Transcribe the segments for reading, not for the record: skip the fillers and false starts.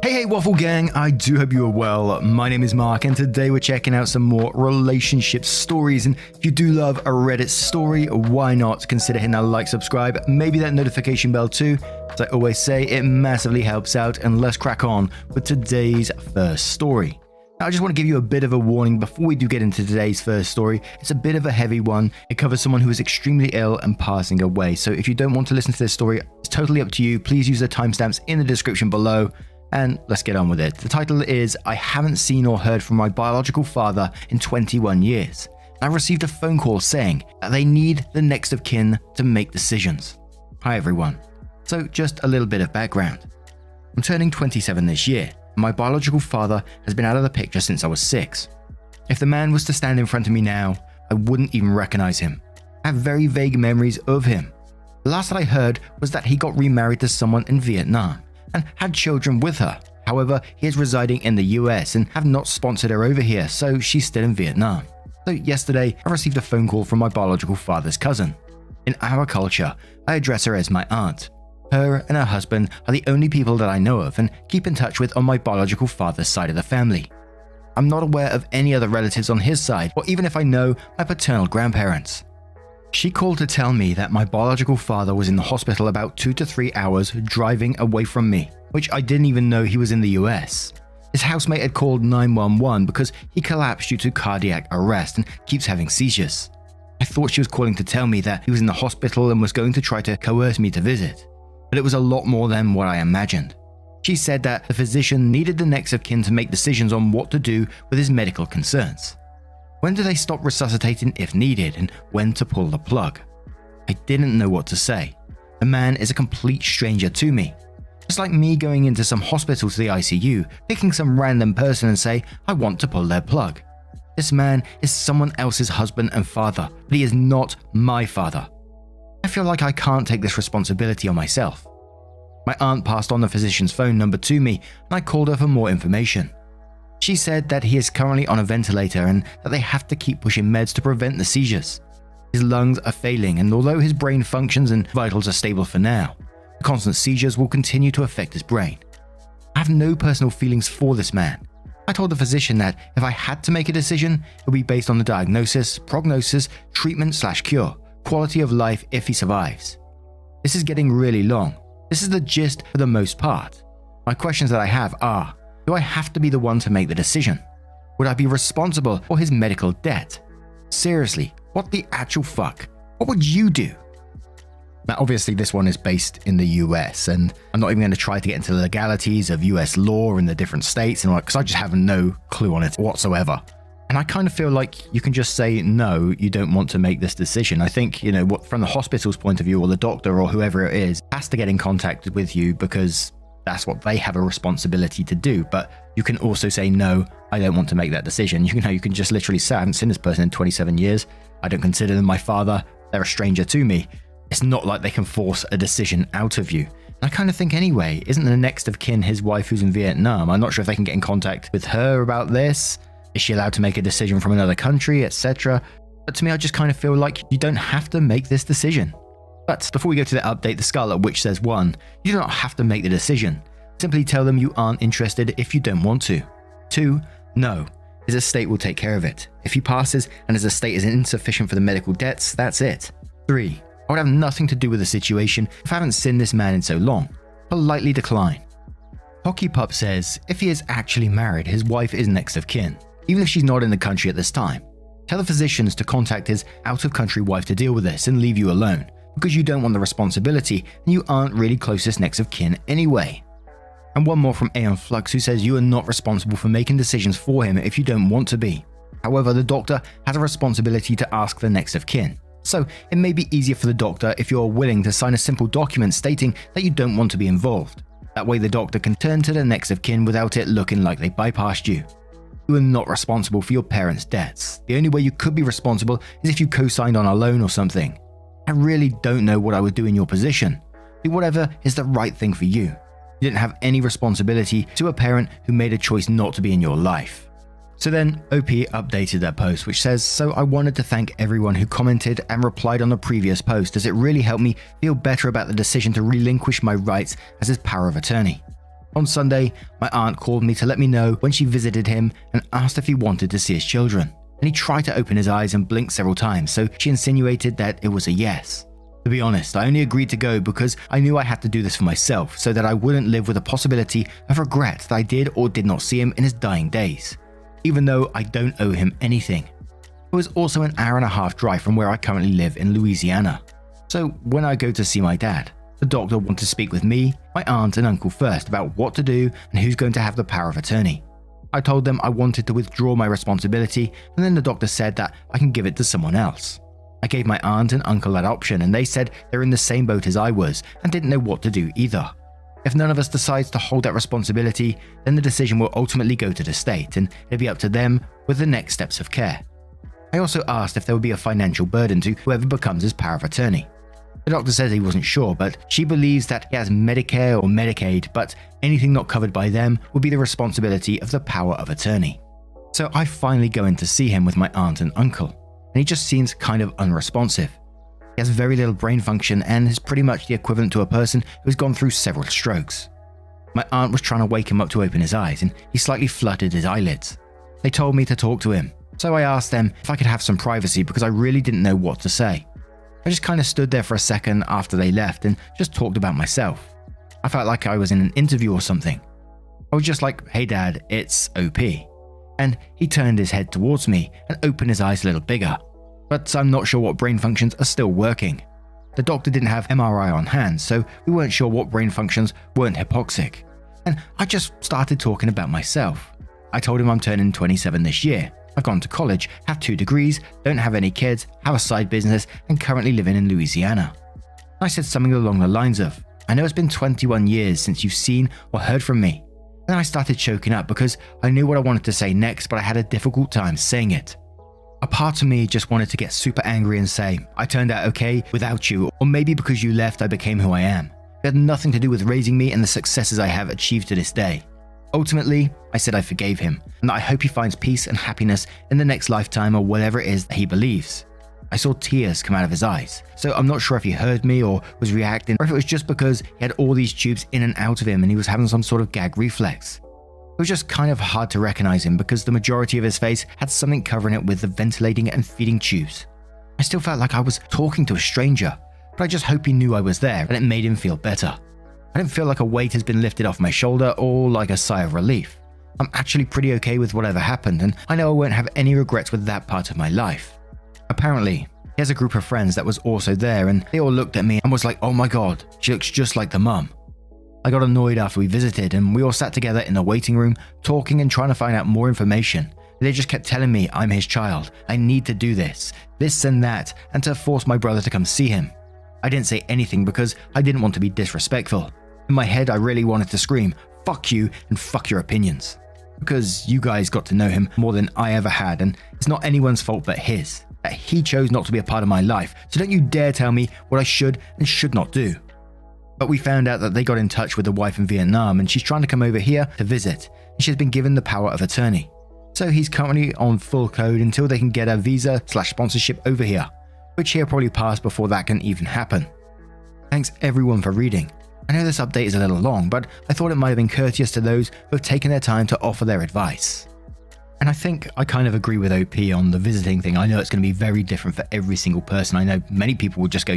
Hey Waffle Gang, I do hope you are well. My name is Mark and today we're checking out some more relationship stories, and if you do love a Reddit story, why not consider hitting that like, subscribe, maybe that notification bell too. As I always say, it massively helps out, and let's crack on with today's first story. Now, I just want to give you a bit of a warning before we do get into today's first story. It's a bit of a heavy one. It covers someone who is extremely ill and passing away, so if you don't want to listen to this story, it's totally up to you. Please use the timestamps in the description below. And let's get on with it. The title is, I haven't seen or heard from my biological father in 21 years. I received a phone call saying that they need the next of kin to make decisions. Hi everyone. So just a little bit of background. I'm turning 27 this year, and my biological father has been out of the picture since I was 6. If the man was to stand in front of me now, I wouldn't even recognize him. I have very vague memories of him. The last that I heard was that he got remarried to someone in Vietnam and had children with her. However, he is residing in the US and have not sponsored her over here, so she's still in Vietnam. So yesterday, I received a phone call from my biological father's cousin. In our culture, I address her as my aunt. Her and her husband are the only people that I know of and keep in touch with on my biological father's side of the family. I'm not aware of any other relatives on his side, or even if I know my paternal grandparents. She called to tell me that my biological father was in the hospital about 2 to 3 hours driving away from me, which I didn't even know he was in the US. His housemate had called 911 because he collapsed due to cardiac arrest and keeps having seizures. I thought she was calling to tell me that he was in the hospital and was going to try to coerce me to visit, but it was a lot more than what I imagined. She said that the physician needed the next of kin to make decisions on what to do with his medical concerns. When do they stop resuscitating if needed, and when to pull the plug? I didn't know what to say. The man is a complete stranger to me. It's like me going into some hospital to the ICU, picking some random person and say, I want to pull their plug. This man is someone else's husband and father, but he is not my father. I feel like I can't take this responsibility on myself. My aunt passed on the physician's phone number to me, and I called her for more information. She said that he is currently on a ventilator and that they have to keep pushing meds to prevent the seizures. His lungs are failing, and although his brain functions and vitals are stable for now, the constant seizures will continue to affect his brain. I have no personal feelings for this man. I told the physician that if I had to make a decision, it would be based on the diagnosis, prognosis, treatment/cure, quality of life if he survives. This is getting really long. This is the gist for the most part. My questions that I have are, do I have to be the one to make the decision? Would I be responsible for his medical debt? Seriously, what the actual fuck? What would you do? Now, obviously, this one is based in the US, and I'm not even going to try to get into the legalities of US law in the different states and all that, because I just have no clue on it whatsoever. And I kind of feel like you can just say, no, you don't want to make this decision. I think, what from the hospital's point of view, or the doctor or whoever it is, has to get in contact with you because that's what they have a responsibility to do. But you can also say, no, I don't want to make that decision. You can just literally say, I haven't seen this person in 27 years. I don't consider them my father. They're a stranger to me. It's not like they can force a decision out of you. And I kind of think anyway, isn't the next of kin his wife who's in Vietnam? I'm not sure if they can get in contact with her about this. Is she allowed to make a decision from another country, etc.? But to me, I just kind of feel like you don't have to make this decision. But before we go to the update, the Scarlet Witch says 1. You do not have to make the decision. Simply tell them you aren't interested if you don't want to. 2. No. His estate will take care of it. If he passes and his estate is insufficient for the medical debts, that's it. 3. I would have nothing to do with the situation if I haven't seen this man in so long. Politely decline. Hockey Pup says if he is actually married, his wife is next of kin, even if she's not in the country at this time. Tell the physicians to contact his out-of-country wife to deal with this and leave you alone, because you don't want the responsibility and you aren't really closest next of kin anyway. And one more from Aeon Flux, who says you are not responsible for making decisions for him if you don't want to be. However, the doctor has a responsibility to ask the next of kin. So it may be easier for the doctor if you're willing to sign a simple document stating that you don't want to be involved. That way the doctor can turn to the next of kin without it looking like they bypassed you. You are not responsible for your parents' debts. The only way you could be responsible is if you co-signed on a loan or something. I really don't know what I would do in your position. Do whatever is the right thing for you. You didn't have any responsibility to a parent who made a choice not to be in your life. So then OP updated their post, which says, so I wanted to thank everyone who commented and replied on the previous post, as it really helped me feel better about the decision to relinquish my rights as his power of attorney. On Sunday, my aunt called me to let me know when she visited him and asked if he wanted to see his children. And he tried to open his eyes and blink several times, so she insinuated that it was a yes. To be honest, I only agreed to go because I knew I had to do this for myself so that I wouldn't live with a possibility of regret that I did or did not see him in his dying days, even though I don't owe him anything. It was also an hour-and-a-half drive from where I currently live in Louisiana. So when I go to see my dad, the doctor wanted to speak with me, my aunt and uncle first about what to do and who's going to have the power of attorney. I told them I wanted to withdraw my responsibility, and then the doctor said that I can give it to someone else. I gave my aunt and uncle that option, and they said they're in the same boat as I was and didn't know what to do either. If none of us decides to hold that responsibility, then the decision will ultimately go to the state, and it'll be up to them with the next steps of care. I also asked if there would be a financial burden to whoever becomes his power of attorney. The doctor says he wasn't sure, but she believes that he has Medicare or Medicaid, but anything not covered by them would be the responsibility of the power of attorney. So I finally go in to see him with my aunt and uncle, and he just seems kind of unresponsive. He has very little brain function and is pretty much the equivalent to a person who has gone through several strokes. My aunt was trying to wake him up to open his eyes, and he slightly fluttered his eyelids. They told me to talk to him, so I asked them if I could have some privacy because I really didn't know what to say. I just kind of stood there for a second after they left and just talked about myself. I felt like I was in an interview or something. I was just like, "Hey dad, it's OP." And he turned his head towards me and opened his eyes a little bigger. But I'm not sure what brain functions are still working. The doctor didn't have MRI on hand, so we weren't sure what brain functions weren't hypoxic. And I just started talking about myself. I told him I'm turning 27 this year. I've gone to college, have 2 degrees, don't have any kids, have a side business, and currently living in Louisiana. I said something along the lines of, "I know it's been 21 years since you've seen or heard from me." Then I started choking up because I knew what I wanted to say next, but I had a difficult time saying it. A part of me just wanted to get super angry and say, "I turned out okay without you, or maybe because you left I became who I am. It had nothing to do with raising me and the successes I have achieved to this day." Ultimately, I said I forgave him, and that I hope he finds peace and happiness in the next lifetime or whatever it is that he believes. I saw tears come out of his eyes, so I'm not sure if he heard me or was reacting, or if it was just because he had all these tubes in and out of him and he was having some sort of gag reflex. It was just kind of hard to recognize him because the majority of his face had something covering it with the ventilating and feeding tubes. I still felt like I was talking to a stranger, but I just hope he knew I was there and it made him feel better. I don't feel like a weight has been lifted off my shoulder or like a sigh of relief. I'm actually pretty okay with whatever happened, and I know I won't have any regrets with that part of my life. Apparently, he has a group of friends that was also there, and they all looked at me and was like, "Oh my god, she looks just like the mum." I got annoyed after we visited, and we all sat together in the waiting room, talking and trying to find out more information. They just kept telling me I'm his child, I need to do this and that, and to force my brother to come see him. I didn't say anything because I didn't want to be disrespectful. In my head, I really wanted to scream, "Fuck you and fuck your opinions." Because you guys got to know him more than I ever had, and it's not anyone's fault but his, that he chose not to be a part of my life, so don't you dare tell me what I should and should not do. But we found out that they got in touch with the wife in Vietnam, and she's trying to come over here to visit, and she's been given the power of attorney. So he's currently on full code until they can get a visa/sponsorship over here, which he'll probably pass before that can even happen. Thanks everyone for reading. I know this update is a little long, but I thought it might have been courteous to those who have taken their time to offer their advice. And I think I kind of agree with OP on the visiting thing. I know it's going to be very different for every single person. I know many people would just go,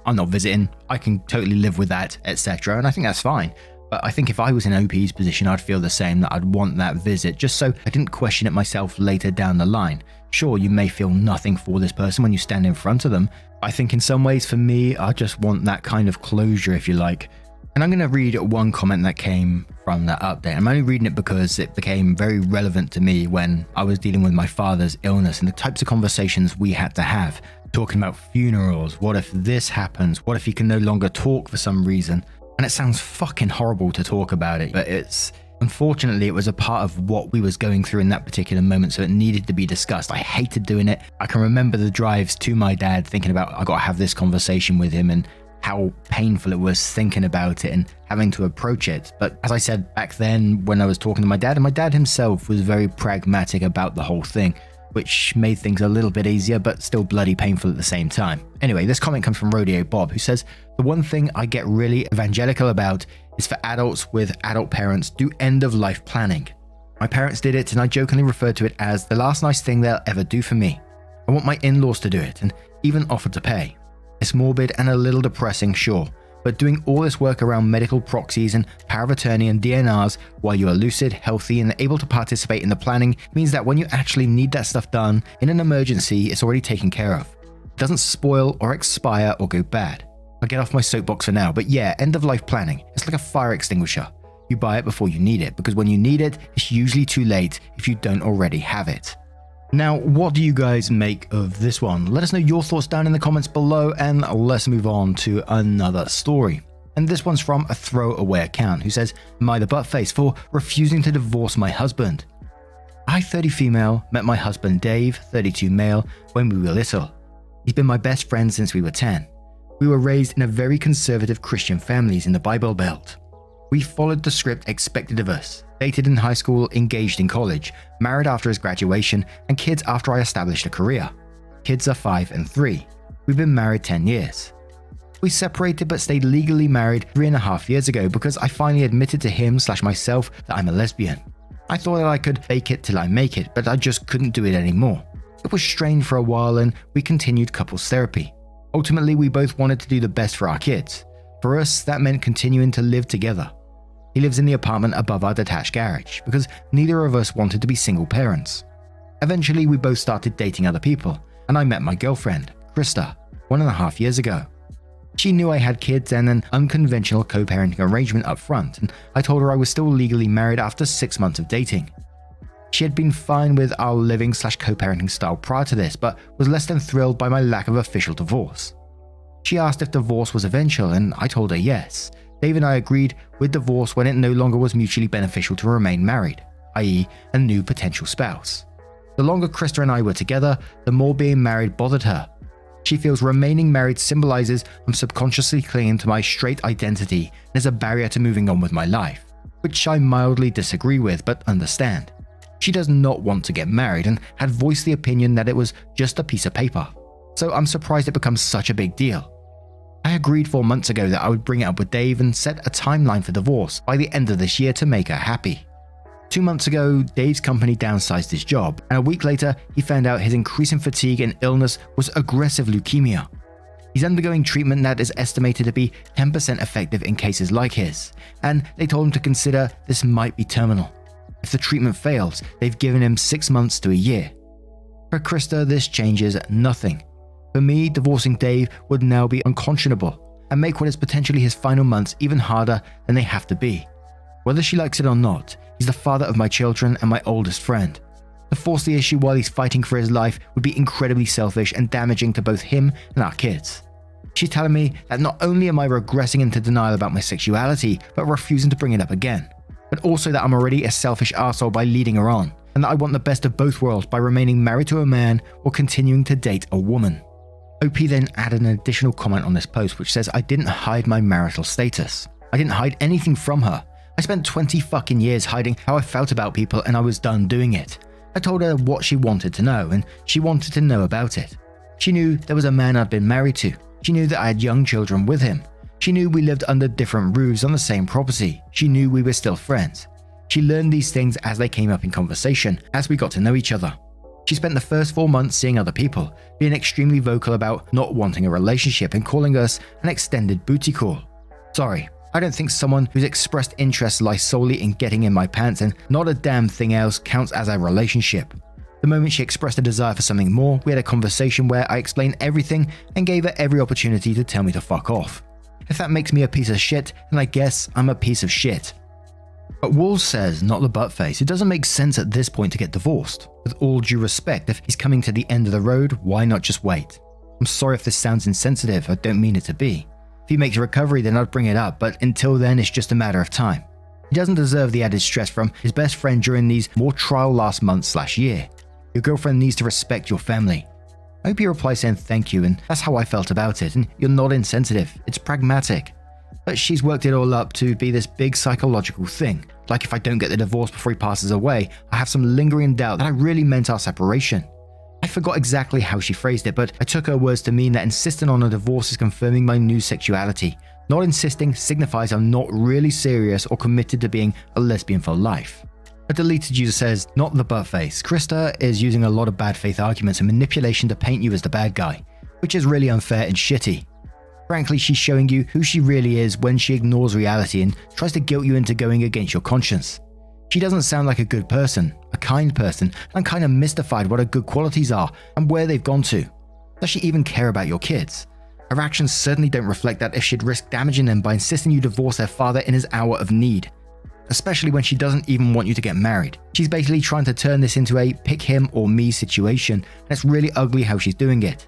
"I'm not visiting, I can totally live with that, etc." And I think that's fine. But I think if I was in OP's position, I'd feel the same, that I'd want that visit, just so I didn't question it myself later down the line. Sure, you may feel nothing for this person when you stand in front of them. I think in some ways for me, I just want that kind of closure, if you like. And I'm going to read one comment that came from that update. I'm only reading it because it became very relevant to me when I was dealing with my father's illness and the types of conversations we had to have. Talking about funerals, what if this happens? What if he can no longer talk for some reason? And it sounds fucking horrible to talk about it, but unfortunately, it was a part of what we was going through in that particular moment, so it needed to be discussed. I hated doing it. I can remember the drives to my dad thinking about, I got to have this conversation with him, and how painful it was thinking about it and having to approach it. But as I said back then when I was talking to my dad, and my dad himself was very pragmatic about the whole thing, which made things a little bit easier, but still bloody painful at the same time. Anyway, this comment comes from Rodeo Bob, who says, "The one thing I get really evangelical about is for adults with adult parents do end-of-life planning. My parents did it and I jokingly referred to it as the last nice thing they'll ever do for me. I want my in-laws to do it and even offered to pay. It's morbid and a little depressing, sure, but doing all this work around medical proxies and power of attorney and DNRs while you are lucid, healthy and able to participate in the planning means that when you actually need that stuff done in an emergency, it's already taken care of. It doesn't spoil or expire or go bad. I'll get off my soapbox for now, but yeah, end-of-life planning, it's like a fire extinguisher. You buy it before you need it, because when you need it, it's usually too late if you don't already have it. Now, what do you guys make of this one? Let us know your thoughts down in the comments below, and let's move on to another story. And this one's from a throwaway account who says, "Am I the buttface for refusing to divorce my husband? I, 30 female, met my husband Dave, 32 male, when we were little. He's been my best friend since we were 10. We were raised in a very conservative Christian families in the Bible Belt. We followed the script expected of us, dated in high school, engaged in college, married after his graduation, and kids after I established a career. Kids are 5 and 3. We've been married 10 years. We separated but stayed legally married 3.5 years ago because I finally admitted to him/myself that I'm a lesbian. I thought that I could fake it till I make it, but I just couldn't do it anymore. It was strained for a while and we continued couples therapy. Ultimately, we both wanted to do the best for our kids. For us, that meant continuing to live together. He lives in the apartment above our detached garage because neither of us wanted to be single parents. Eventually, we both started dating other people, and I met my girlfriend, Krista, 1.5 years ago. She knew I had kids and an unconventional co-parenting arrangement up front, and I told her I was still legally married after 6 months of dating. She had been fine with our living/co-parenting style prior to this, but was less than thrilled by my lack of official divorce. She asked if divorce was eventual, and I told her yes. Dave and I agreed with divorce when it no longer was mutually beneficial to remain married, i.e. a new potential spouse. The longer Krista and I were together, the more being married bothered her. She feels remaining married symbolizes I'm subconsciously clinging to my straight identity and is a barrier to moving on with my life, which I mildly disagree with but understand. She does not want to get married and had voiced the opinion that it was just a piece of paper. So I'm surprised it becomes such a big deal. I agreed 4 months ago that I would bring it up with Dave and set a timeline for divorce by the end of this year to make her happy. 2 months ago, Dave's company downsized his job, and a week later, he found out his increasing fatigue and illness was aggressive leukemia. He's undergoing treatment that is estimated to be 10% effective in cases like his, and they told him to consider this might be terminal. If the treatment fails, they've given him 6 months to a year. For Krista, this changes nothing. For me, divorcing Dave would now be unconscionable and make what is potentially his final months even harder than they have to be. Whether she likes it or not, he's the father of my children and my oldest friend. To force the issue while he's fighting for his life would be incredibly selfish and damaging to both him and our kids. She's telling me that not only am I regressing into denial about my sexuality, but refusing to bring it up again, but also that I'm already a selfish arsehole by leading her on, and that I want the best of both worlds by remaining married to a man or continuing to date a woman. OP then added an additional comment on this post which says I didn't hide my marital status. I didn't hide anything from her. I spent 20 fucking years hiding how I felt about people and I was done doing it. I told her what she wanted to know and she wanted to know about it. She knew there was a man I'd been married to. She knew that I had young children with him. She knew we lived under different roofs on the same property. She knew we were still friends. She learned these things as they came up in conversation, as we got to know each other. She spent the first 4 months seeing other people, being extremely vocal about not wanting a relationship and calling us an extended booty call. Sorry, I don't think someone whose expressed interest lies solely in getting in my pants and not a damn thing else counts as a relationship. The moment she expressed a desire for something more, we had a conversation where I explained everything and gave her every opportunity to tell me to fuck off. If that makes me a piece of shit, then I guess I'm a piece of shit. But Wolves says, not the buttface, it doesn't make sense at this point to get divorced. With all due respect, if he's coming to the end of the road, why not just wait? I'm sorry if this sounds insensitive, I don't mean it to be. If he makes a recovery, then I'd bring it up, but until then, it's just a matter of time. He doesn't deserve the added stress from his best friend during these more trial last month/year. Your girlfriend needs to respect your family. I hope you reply saying thank you, and that's how I felt about it, and you're not insensitive, it's pragmatic. But she's worked it all up to be this big psychological thing. Like if I don't get the divorce before he passes away, I have some lingering doubt that I really meant our separation. I forgot exactly how she phrased it, but I took her words to mean that insisting on a divorce is confirming my new sexuality, Not insisting signifies I'm not really serious or committed to being a lesbian for life. A deleted user says, not the butt face. Krista is using a lot of bad faith arguments and manipulation to paint you as the bad guy, which is really unfair and shitty. Frankly, she's showing you who she really is when she ignores reality and tries to guilt you into going against your conscience. She doesn't sound like a good person, a kind person, and I'm kind of mystified what her good qualities are and where they've gone to. Does she even care about your kids? Her actions certainly don't reflect that if she'd risk damaging them by insisting you divorce their father in his hour of need. Especially when she doesn't even want you to get married. She's basically trying to turn this into a pick him or me situation, and it's really ugly how she's doing it.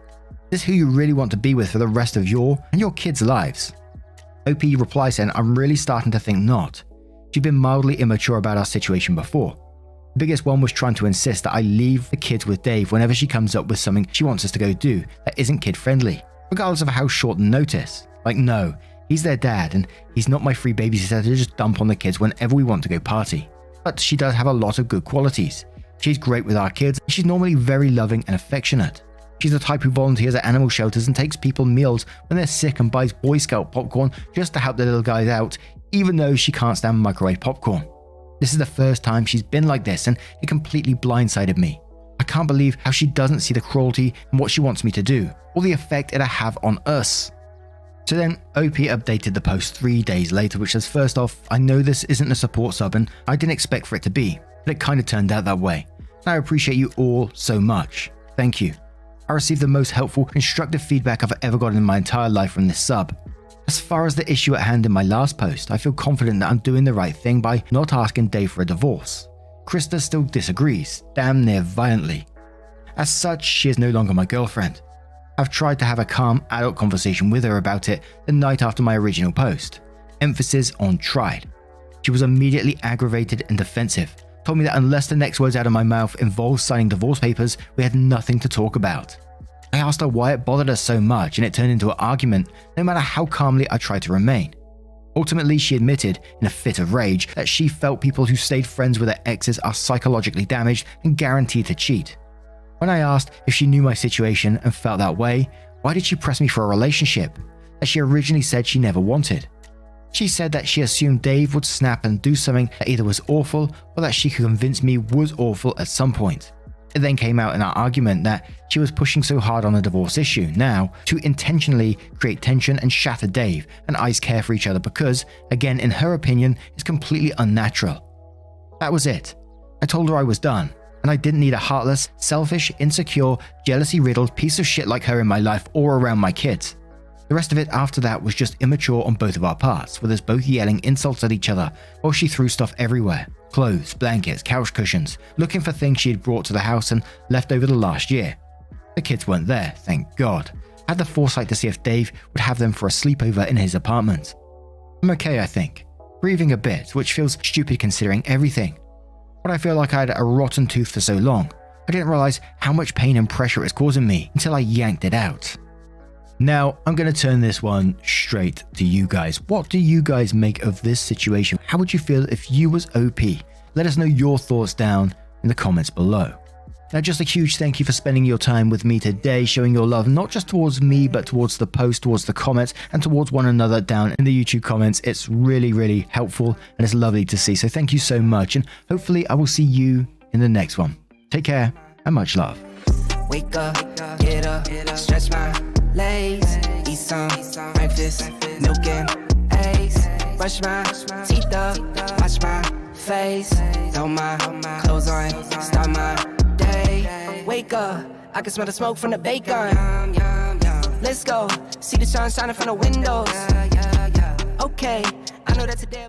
This is who you really want to be with for the rest of your and your kids' lives. OP replies saying, I'm really starting to think not. She'd been mildly immature about our situation before. The biggest one was trying to insist that I leave the kids with Dave whenever she comes up with something she wants us to go do that isn't kid friendly, regardless of how short the notice. Like, no, he's their dad and he's not my free babysitter to just dump on the kids whenever we want to go party. But she does have a lot of good qualities. She's great with our kids and she's normally very loving and affectionate. She's the type who volunteers at animal shelters and takes people meals when they're sick and buys Boy Scout popcorn just to help the little guys out, even though she can't stand microwave popcorn. This is the first time she's been like this and it completely blindsided me. I can't believe how she doesn't see the cruelty and what she wants me to do, or the effect it'll have on us. So then OP updated the post 3 days later, which says, first off, I know this isn't a support sub and I didn't expect for it to be, but it kind of turned out that way. And I appreciate you all so much. Thank you. I received the most helpful, constructive feedback I've ever gotten in my entire life from this sub. As far as the issue at hand in my last post, I feel confident that I'm doing the right thing by not asking Dave for a divorce. Krista still disagrees, damn near violently. As such, she is no longer my girlfriend. I've tried to have a calm, adult conversation with her about it the night after my original post. Emphasis on tried. She was immediately aggravated and defensive. Told me that unless the next words out of my mouth involved signing divorce papers, we had nothing to talk about. I asked her why it bothered her so much and it turned into an argument no matter how calmly I tried to remain. Ultimately, she admitted in a fit of rage that she felt people who stayed friends with their exes are psychologically damaged and guaranteed to cheat. When I asked if she knew my situation and felt that way, why did she press me for a relationship that she originally said she never wanted? She said that she assumed Dave would snap and do something that either was awful or that she could convince me was awful at some point. It then came out in our argument that she was pushing so hard on the divorce issue now to intentionally create tension and shatter Dave and I's care for each other because, again in her opinion, it's completely unnatural. That was it. I told her I was done, and I didn't need a heartless, selfish, insecure, jealousy-riddled piece of shit like her in my life or around my kids. The rest of it after that was just immature on both of our parts, with us both yelling insults at each other while she threw stuff everywhere. Clothes, blankets, couch cushions, looking for things she had brought to the house and left over the last year. The kids weren't there, thank God. I had the foresight to see if Dave would have them for a sleepover in his apartment. I'm okay, I think. Breathing a bit, which feels stupid considering everything. But I feel like I had a rotten tooth for so long. I didn't realize how much pain and pressure it was causing me until I yanked it out. Now, I'm going to turn this one straight to you guys. What do you guys make of this situation? How would you feel if you was OP? Let us know your thoughts down in the comments below. Now, just a huge thank you for spending your time with me today, showing your love not just towards me, but towards the post, towards the comments, and towards one another down in the YouTube comments. It's really, really helpful, and it's lovely to see. So thank you so much, and hopefully I will see you in the next one. Take care, and much love. Wake up, get up, stretch my legs, eat some breakfast, milk and eggs, brush my teeth up, wash my face, throw my clothes on, start my day. Wake up, I can smell the smoke from the bacon. Let's go, see the sun shining from the windows. Okay, I know that today